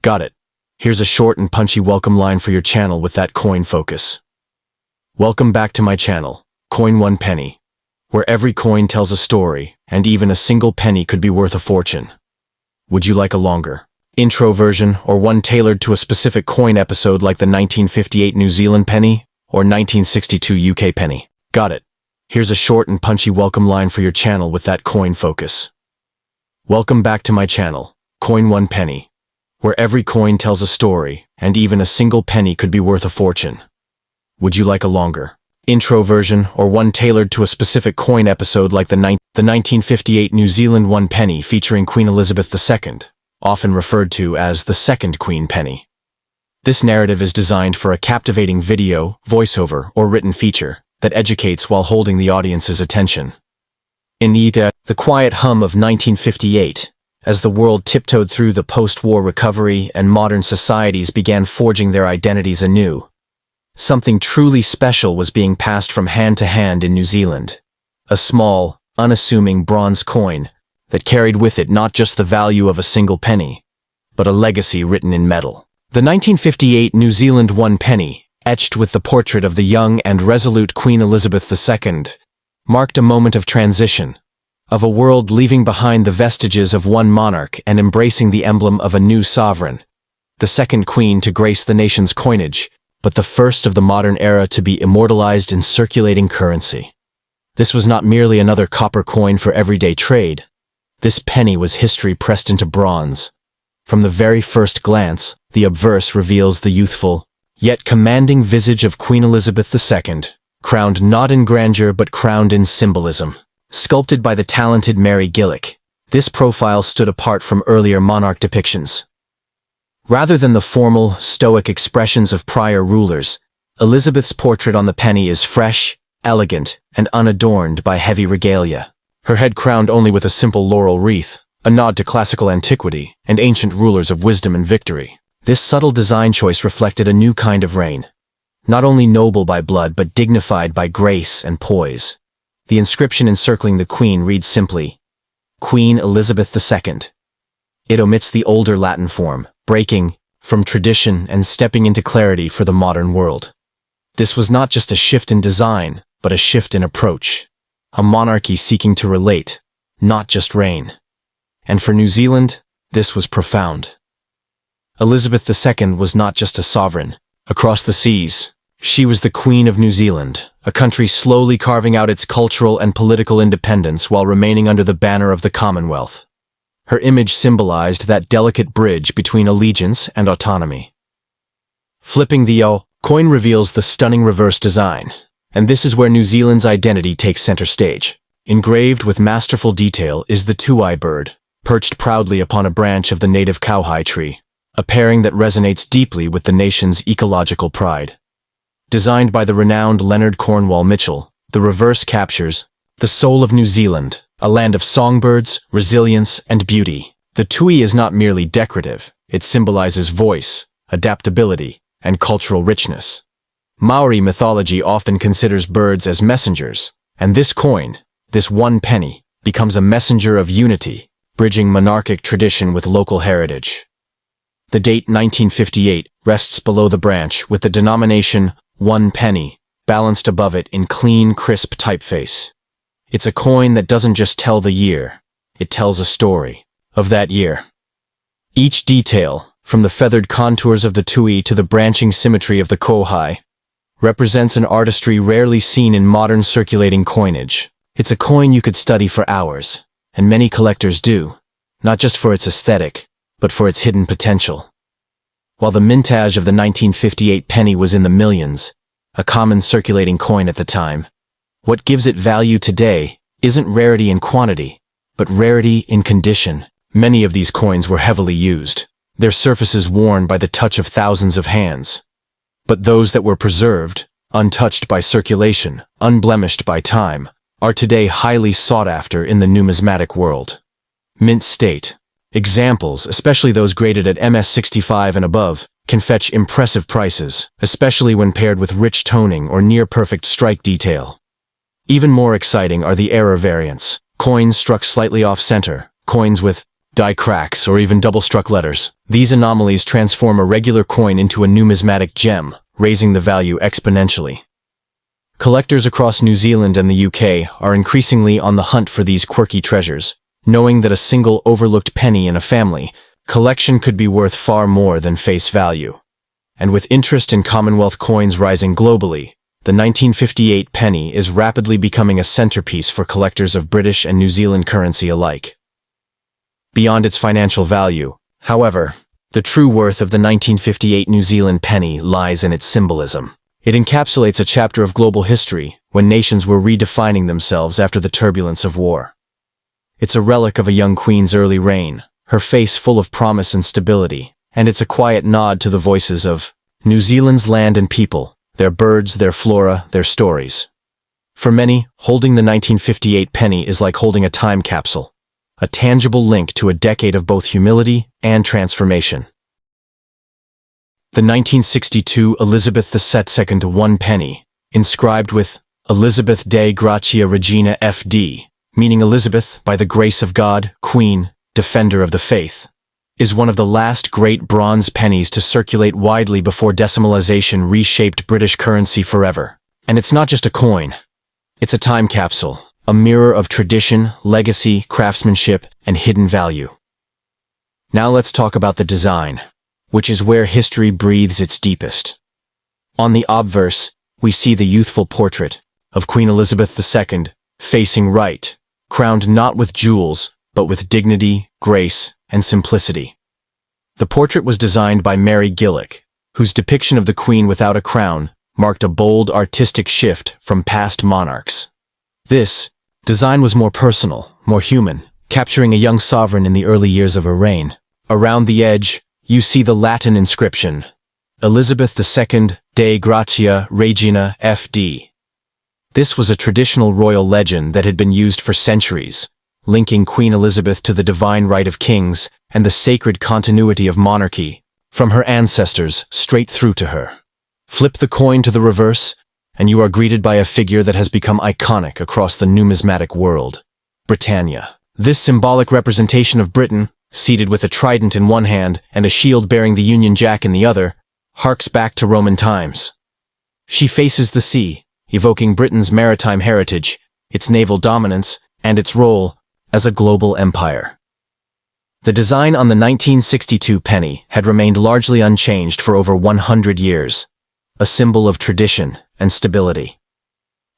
Got it. Here's a short and punchy welcome line for your channel with that coin focus. Welcome back to my channel, Coin 1 Penny, where every coin tells a story, and even a single penny could be worth a fortune. Would you like a longer intro version or one tailored to a specific coin episode like the 1958 New Zealand penny or 1962 UK penny? Got it. Here's a short and punchy welcome line for your channel with that coin focus. Welcome back to my channel, Coin 1 Penny, where every coin tells a story, and even a single penny could be worth a fortune. Would you like a longer intro version or one tailored to a specific coin episode like the 1958 New Zealand 1 penny featuring Queen Elizabeth II, often referred to as the second Queen penny? This narrative is designed for a captivating video, voiceover, or written feature that educates while holding the audience's attention. In the quiet hum of 1958, as the world tiptoed through the post-war recovery and modern societies began forging their identities anew, something truly special was being passed from hand to hand in New Zealand. A small, unassuming bronze coin that carried with it not just the value of a single penny, but a legacy written in metal. The 1958 New Zealand 1 penny, etched with the portrait of the young and resolute Queen Elizabeth II, marked a moment of transition, of a world leaving behind the vestiges of one monarch and embracing the emblem of a new sovereign, the second queen to grace the nation's coinage, but the first of the modern era to be immortalized in circulating currency. This was not merely another copper coin for everyday trade. This penny was history pressed into bronze. From the very first glance, the obverse reveals the youthful, yet commanding visage of Queen Elizabeth II, crowned not in grandeur but crowned in symbolism. Sculpted by the talented Mary Gillick, this profile stood apart from earlier monarch depictions. Rather than the formal, stoic expressions of prior rulers, Elizabeth's portrait on the penny is fresh, elegant, and unadorned by heavy regalia. Her head crowned only with a simple laurel wreath, a nod to classical antiquity and ancient rulers of wisdom and victory. This subtle design choice reflected a new kind of reign, not only noble by blood but dignified by grace and poise. The inscription encircling the Queen reads simply, Queen Elizabeth II. It omits the older Latin form, breaking from tradition and stepping into clarity for the modern world. This was not just a shift in design, but a shift in approach. A monarchy seeking to relate, not just reign. And for New Zealand, this was profound. Elizabeth II was not just a sovereign. Across the seas, she was the Queen of New Zealand, a country slowly carving out its cultural and political independence while remaining under the banner of the Commonwealth. Her image symbolized that delicate bridge between allegiance and autonomy. Flipping the coin reveals the stunning reverse design, and this is where New Zealand's identity takes center stage. Engraved with masterful detail is the tuai bird, perched proudly upon a branch of the native cowhide tree, a pairing that resonates deeply with the nation's ecological pride. Designed by the renowned Leonard Cornwall Mitchell, the reverse captures the soul of New Zealand, a land of songbirds, resilience, and beauty. The tui is not merely decorative, it symbolizes voice, adaptability, and cultural richness. Maori mythology often considers birds as messengers, and this coin, this 1 penny, becomes a messenger of unity, bridging monarchic tradition with local heritage. The date 1958 rests below the branch with the denomination 1 penny balanced above it in clean, crisp typeface. It's a coin that doesn't just tell the year, it tells a story of that year. Each detail, from the feathered contours of the tui to the branching symmetry of the kohai, represents an artistry rarely seen in modern circulating coinage. It's a coin you could study for hours, and many collectors do, not just for its aesthetic, but for its hidden potential. While the mintage of the 1958 penny was in the millions, a common circulating coin at the time, what gives it value today isn't rarity in quantity, but rarity in condition. Many of these coins were heavily used, their surfaces worn by the touch of thousands of hands. But those that were preserved, untouched by circulation, unblemished by time, are today highly sought after in the numismatic world. Mint state. Examples, especially those graded at MS65 and above, can fetch impressive prices, especially when paired with rich toning or near-perfect strike detail. Even more exciting are the error variants, coins struck slightly off-center, coins with die cracks, or even double-struck letters. These anomalies transform a regular coin into a numismatic gem, raising the value exponentially. Collectors across New Zealand and the UK are increasingly on the hunt for these quirky treasures, knowing that a single overlooked penny in a family collection could be worth far more than face value. And with interest in Commonwealth coins rising globally, the 1958 penny is rapidly becoming a centerpiece for collectors of British and New Zealand currency alike. Beyond its financial value, however, the true worth of the 1958 New Zealand penny lies in its symbolism. It encapsulates a chapter of global history when nations were redefining themselves after the turbulence of war. It's a relic of a young queen's early reign, her face full of promise and stability, and it's a quiet nod to the voices of New Zealand's land and people, their birds, their flora, their stories. For many, holding the 1958 penny is like holding a time capsule, a tangible link to a decade of both humility and transformation. The 1962 Elizabeth II 1 penny, inscribed with Elizabeth Dei Gratia Regina F.D., meaning Elizabeth, by the grace of God, Queen, Defender of the Faith, is one of the last great bronze pennies to circulate widely before decimalization reshaped British currency forever. And it's not just a coin. It's a time capsule, a mirror of tradition, legacy, craftsmanship, and hidden value. Now let's talk about the design, which is where history breathes its deepest. On the obverse, we see the youthful portrait of Queen Elizabeth II, facing right, crowned not with jewels, but with dignity, grace, and simplicity. The portrait was designed by Mary Gillick, whose depiction of the Queen without a crown marked a bold artistic shift from past monarchs. This design was more personal, more human, capturing a young sovereign in the early years of her reign. Around the edge, you see the Latin inscription, Elizabeth II Dei Gratia Regina F.D. This was a traditional royal legend that had been used for centuries, linking Queen Elizabeth to the divine right of kings and the sacred continuity of monarchy, from her ancestors straight through to her. Flip the coin to the reverse, and you are greeted by a figure that has become iconic across the numismatic world, Britannia. This symbolic representation of Britain, seated with a trident in one hand and a shield bearing the Union Jack in the other, harks back to Roman times. She faces the sea, evoking Britain's maritime heritage, its naval dominance, and its role as a global empire. The design on the 1962 penny had remained largely unchanged for over 100 years, a symbol of tradition and stability.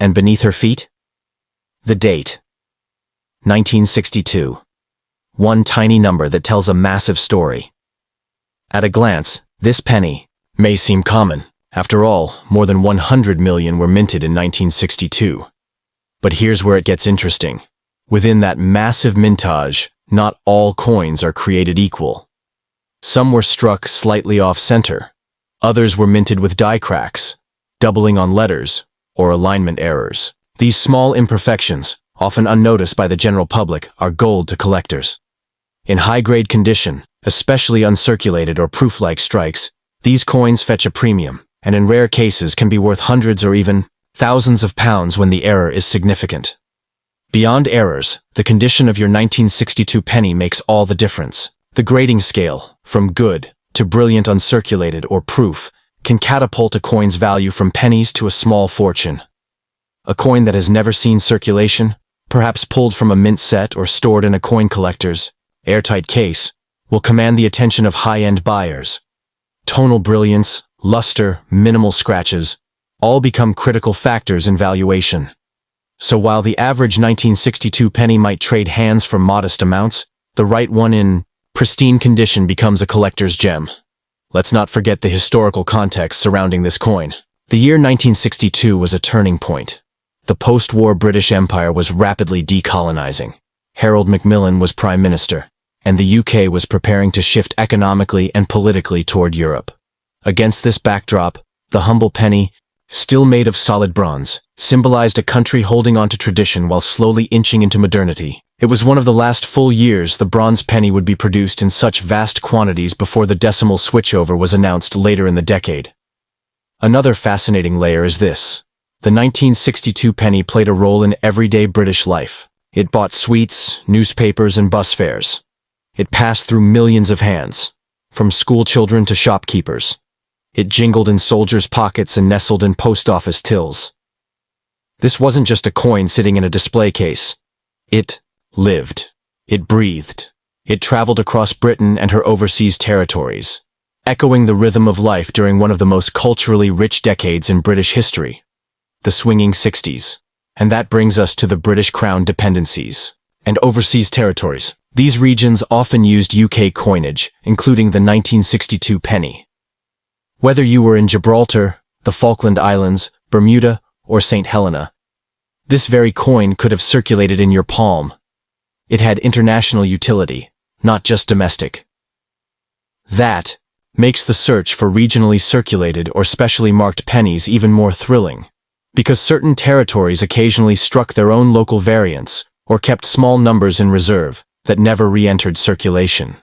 And beneath her feet? The date. 1962. One tiny number that tells a massive story. At a glance, this penny may seem common. After all, more than 100 million were minted in 1962. But here's where it gets interesting. Within that massive mintage, not all coins are created equal. Some were struck slightly off-center. Others were minted with die cracks, doubling on letters, or alignment errors. These small imperfections, often unnoticed by the general public, are gold to collectors. In high-grade condition, especially uncirculated or proof-like strikes, these coins fetch a premium, and in rare cases can be worth hundreds or even thousands of pounds when the error is significant. Beyond errors, the condition of your 1962 penny makes all the difference. The grading scale, from good to brilliant uncirculated or proof, can catapult a coin's value from pennies to a small fortune. A coin that has never seen circulation, perhaps pulled from a mint set or stored in a coin collector's airtight case, will command the attention of high-end buyers. Tonal brilliance, luster, minimal scratches, all become critical factors in valuation. So while the average 1962 penny might trade hands for modest amounts, the right one in pristine condition becomes a collector's gem. Let's not forget the historical context surrounding this coin. The year 1962 was a turning point. The post-war British Empire was rapidly decolonizing. Harold Macmillan was Prime Minister, and the UK was preparing to shift economically and politically toward Europe. Against this backdrop, the humble penny, still made of solid bronze, symbolized a country holding on to tradition while slowly inching into modernity. It was one of the last full years the bronze penny would be produced in such vast quantities before the decimal switchover was announced later in the decade. Another fascinating layer is this. The 1962 penny played a role in everyday British life. It bought sweets, newspapers, and bus fares. It passed through millions of hands, from school children to shopkeepers. It jingled in soldiers' pockets and nestled in post office tills. This wasn't just a coin sitting in a display case. It lived. It breathed. It traveled across Britain and her overseas territories, echoing the rhythm of life during one of the most culturally rich decades in British history, the swinging 60s. And that brings us to the British Crown dependencies and overseas territories. These regions often used UK coinage, including the 1962 penny. Whether you were in Gibraltar, the Falkland Islands, Bermuda, or St. Helena, this very coin could have circulated in your palm. It had international utility, not just domestic. That makes the search for regionally circulated or specially marked pennies even more thrilling, because certain territories occasionally struck their own local variants or kept small numbers in reserve that never re-entered circulation.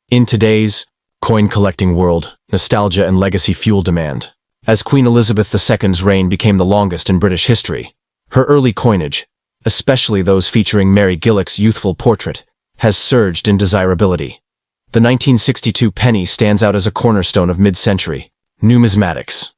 In today's coin-collecting world, nostalgia and legacy fuel demand. As Queen Elizabeth II's reign became the longest in British history, her early coinage, especially those featuring Mary Gillick's youthful portrait, has surged in desirability. The 1962 penny stands out as a cornerstone of mid-century numismatics.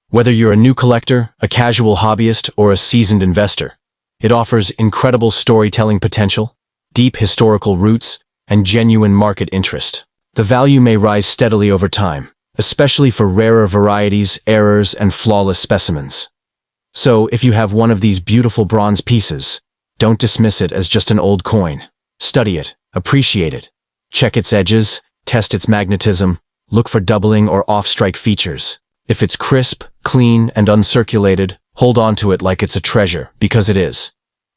Whether you're a new collector, a casual hobbyist, or a seasoned investor, it offers incredible storytelling potential, deep historical roots, and genuine market interest. The value may rise steadily over time, especially for rarer varieties, errors, and flawless specimens. So, if you have one of these beautiful bronze pieces, don't dismiss it as just an old coin. Study it, appreciate it, check its edges, test its magnetism, look for doubling or off-strike features. If it's crisp, clean, and uncirculated, hold on to it like it's a treasure, because it is.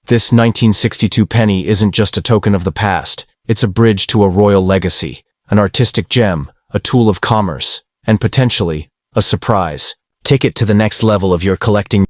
This 1962 penny isn't just a token of the past, it's a bridge to a royal legacy, an artistic gem, a tool of commerce, and potentially, a surprise. Take it to the next level of your collecting.